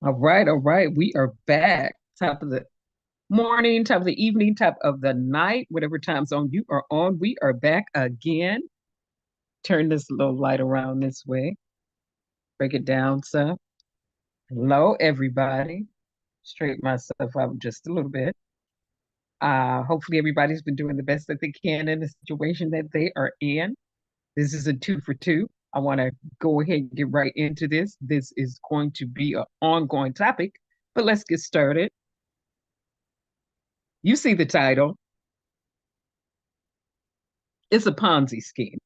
All right. We are back. Top of the morning, top of the evening, top of the night, whatever time zone you are on. We are back again. Turn this little light around this way. Break it down some. Hello, everybody. Straighten myself up just a little bit. Hopefully everybody's been doing the best that they can in the situation that they are in. This is a 2 for 2. I want to go ahead and get right into this. This is going to be an ongoing topic, but let's get started. You see the title. It's a Ponzi scheme.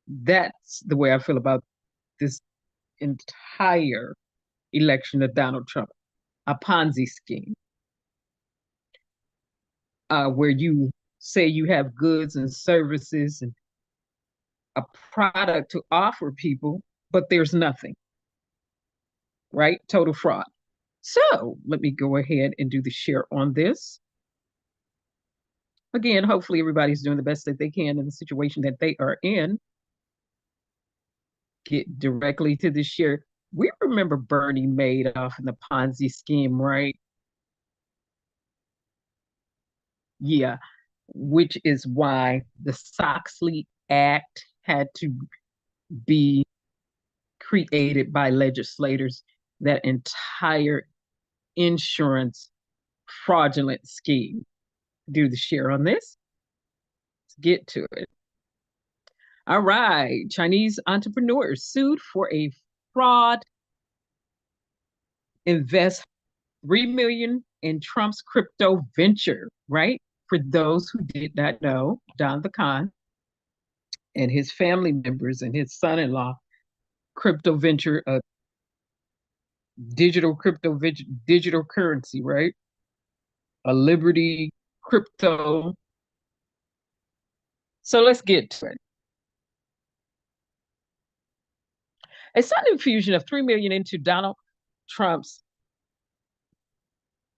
That's the way I feel about this entire election of Donald Trump. A Ponzi scheme, where you say you have goods and services and a product to offer people, but there's nothing, right? Total fraud. So let me go ahead and do the share on this. Again, hopefully everybody's doing the best that they can in the situation that they are in. Get directly to the share. We remember Bernie Madoff and the Ponzi scheme, right? Yeah, which is why the Soxley Act had to be created by legislators, that entire insurance fraudulent scheme. Do the share on this. Let's get to it. All right. Chinese entrepreneurs sued for a fraud, invest 3 million in Trump's crypto venture, right? For those who did not know, Don the Con and his family members and his son-in-law, crypto venture, digital currency, right? A Liberty crypto. So let's get to it. A sudden infusion of 3 million into Donald Trump's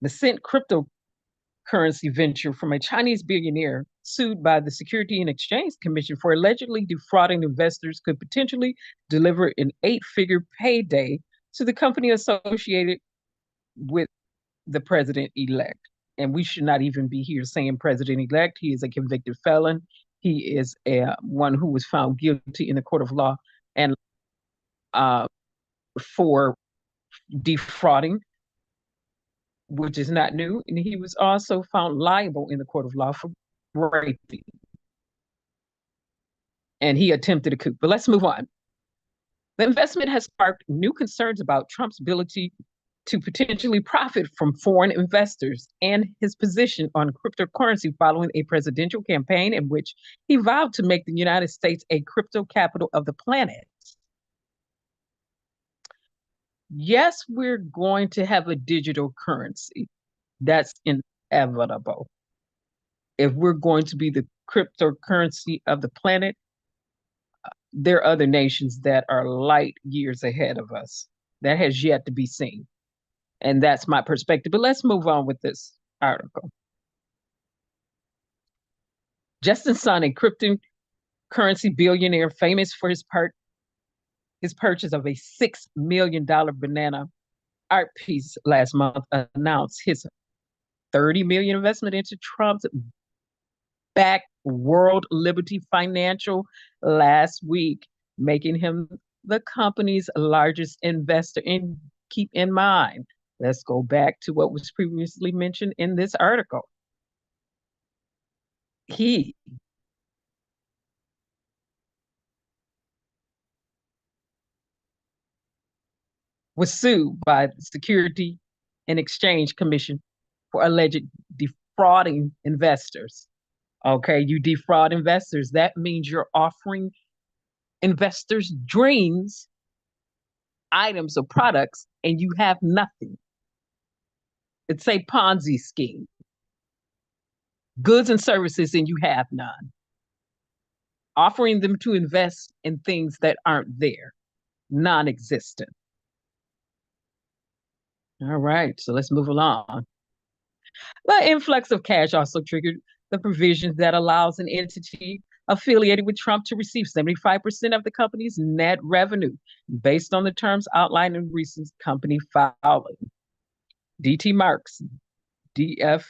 nascent cryptocurrency venture from a Chinese billionaire sued by the Security and Exchange Commission for allegedly defrauding investors could potentially deliver an 8-figure payday to the company associated with the president-elect. And we should not even be here saying president-elect. He is a convicted felon. He is one who was found guilty in the court of law and for defrauding, which is not new. And he was also found liable in the court of law for raping. And he attempted a coup. But let's move on. The investment has sparked new concerns about Trump's ability to potentially profit from foreign investors and his position on cryptocurrency following a presidential campaign in which he vowed to make the United States a crypto capital of the planet. Yes, we're going to have a digital currency. That's inevitable. If we're going to be the cryptocurrency of the planet, there are other nations that are light years ahead of us. That has yet to be seen. And that's my perspective. But let's move on with this article. Justin Sun, a cryptocurrency billionaire famous for his purchase of a $6 million banana art piece last month, announced his 30 million investment into Trump's backed World Liberty Financial last week, making him the company's largest investor. And keep in mind, let's go back to what was previously mentioned in this article. He was sued by the Security and Exchange Commission for alleged defrauding investors. Okay, you defraud investors. That means you're offering investors dreams, items, or products, and you have nothing. It's a Ponzi scheme. Goods and services, and you have none. Offering them to invest in things that aren't there, non existent. All right, so let's move along. The influx of cash also triggered the provisions that allows an entity affiliated with Trump to receive 75% of the company's net revenue based on the terms outlined in recent company filing. DT Marks, DFI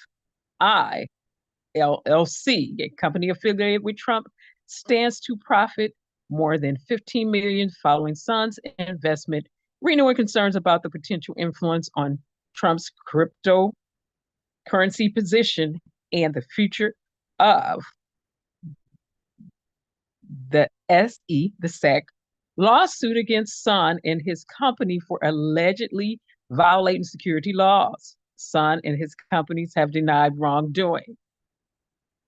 LLC, a company affiliated with Trump, stands to profit more than 15 million following Sun's investment, renewing concerns about the potential influence on Trump's cryptocurrency position and the future of the SEC lawsuit against Sun and his company for allegedly violating security laws. Sun and his companies have denied wrongdoing.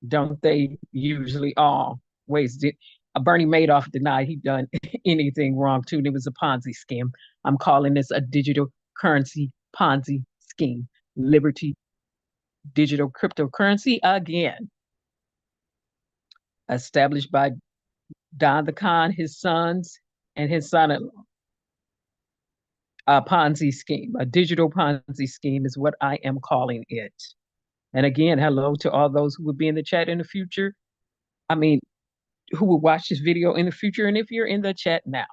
Don't they usually always did? Bernie Madoff denied he done anything wrong too. And it was a Ponzi scheme. I'm calling this a digital currency Ponzi scheme. Liberty digital cryptocurrency again. Established by Don the Con, his sons, and his son-in-law. A Ponzi scheme, a digital Ponzi scheme is what I am calling it. And again, hello to all those who will be in the chat in the future. I mean, who will watch this video in the future, and if you're in the chat now.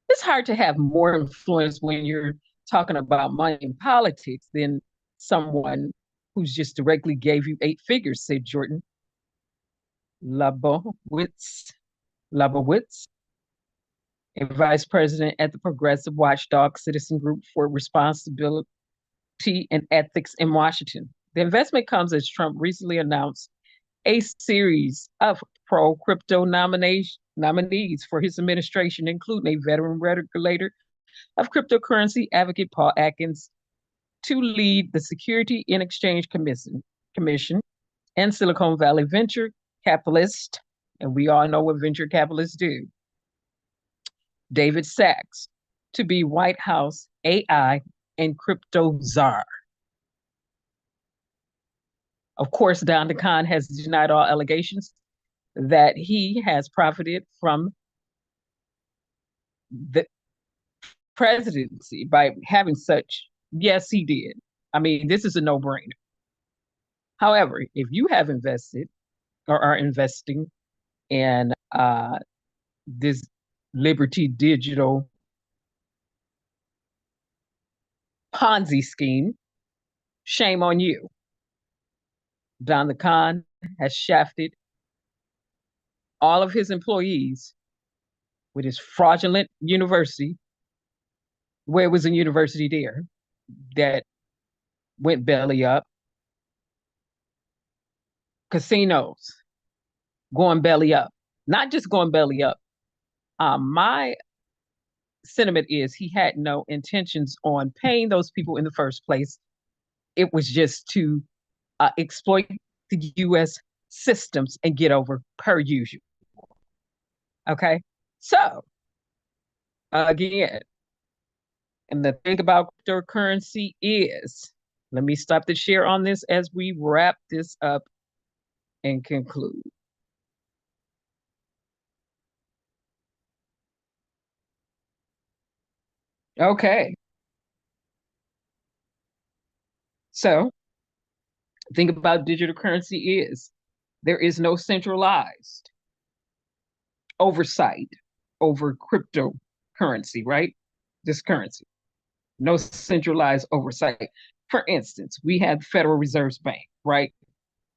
It's hard to have more influence when you're talking about money and politics than someone who's just directly gave you 8 figures, said Jordan Labowitz, a vice president at the Progressive Watchdog Citizen Group for Responsibility and Ethics in Washington. The investment comes as Trump recently announced a series of pro-crypto nominees for his administration, including a veteran regulator of cryptocurrency advocate Paul Atkins to lead the Security and Exchange Commission and Silicon Valley venture capitalist, and we all know what venture capitalists do, David Sachs, to be White House AI and crypto czar. Of course, Don DeCon has denied all allegations that he has profited from the presidency by having such. Yes, he did. I mean, this is a no-brainer. However, if you have invested or are investing in this Liberty Digital Ponzi scheme, shame on you. Don the Con has shafted all of his employees with his fraudulent university, where was a university there that went belly up, casinos going belly up, not just going belly up. My sentiment is he had no intentions on paying those people in the first place. It was just to exploit the U.S. systems and get over per usual. Okay, so again, and the thing about cryptocurrency is, let me stop the share on this as we wrap this up and conclude. Okay. So, the thing about digital currency is there is no centralized oversight over cryptocurrency, right? This currency. No centralized oversight. For instance, we have the Federal Reserve Bank, right?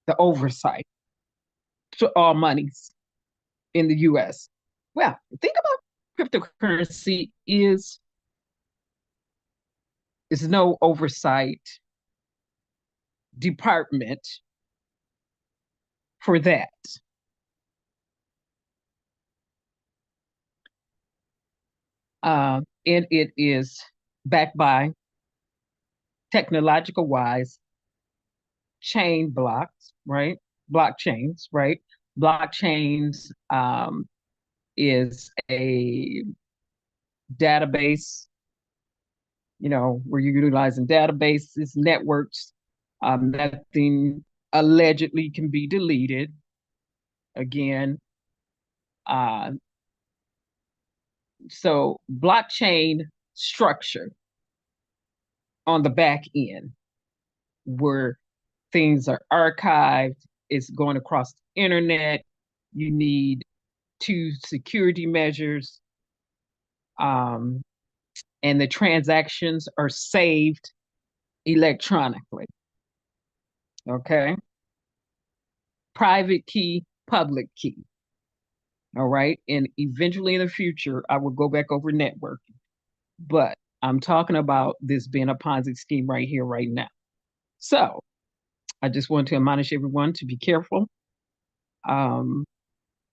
The oversight to all monies in the US. Well, the thing about cryptocurrency is no oversight department for that. And it is backed by technological wise chain blocks, right? Blockchains, right? Blockchains is a database, where you're utilizing databases, networks. Nothing allegedly can be deleted. Again, so blockchain structure on the back end. where things are archived, it's going across the internet. You need two security measures, um, and the transactions are saved electronically. Okay. Private key, public key. All right. And eventually in the future, I will go back over networking. But I'm talking about this being a Ponzi scheme right here, right now. So I just want to admonish everyone to be careful. Um,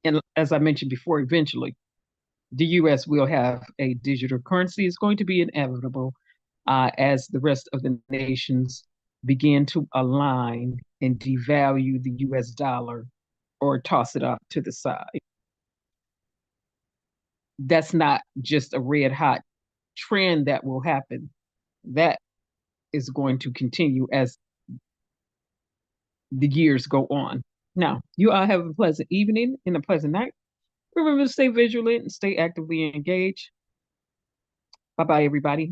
and as I mentioned before, eventually the US will have a digital currency. It's going to be inevitable as the rest of the nations begin to align and devalue the US dollar or toss it off to the side. That's not just a red hot trend that will happen. That is going to continue as the years go on. Now, you all have a pleasant evening and a pleasant night. Remember to stay vigilant and stay actively engaged. Bye bye, everybody.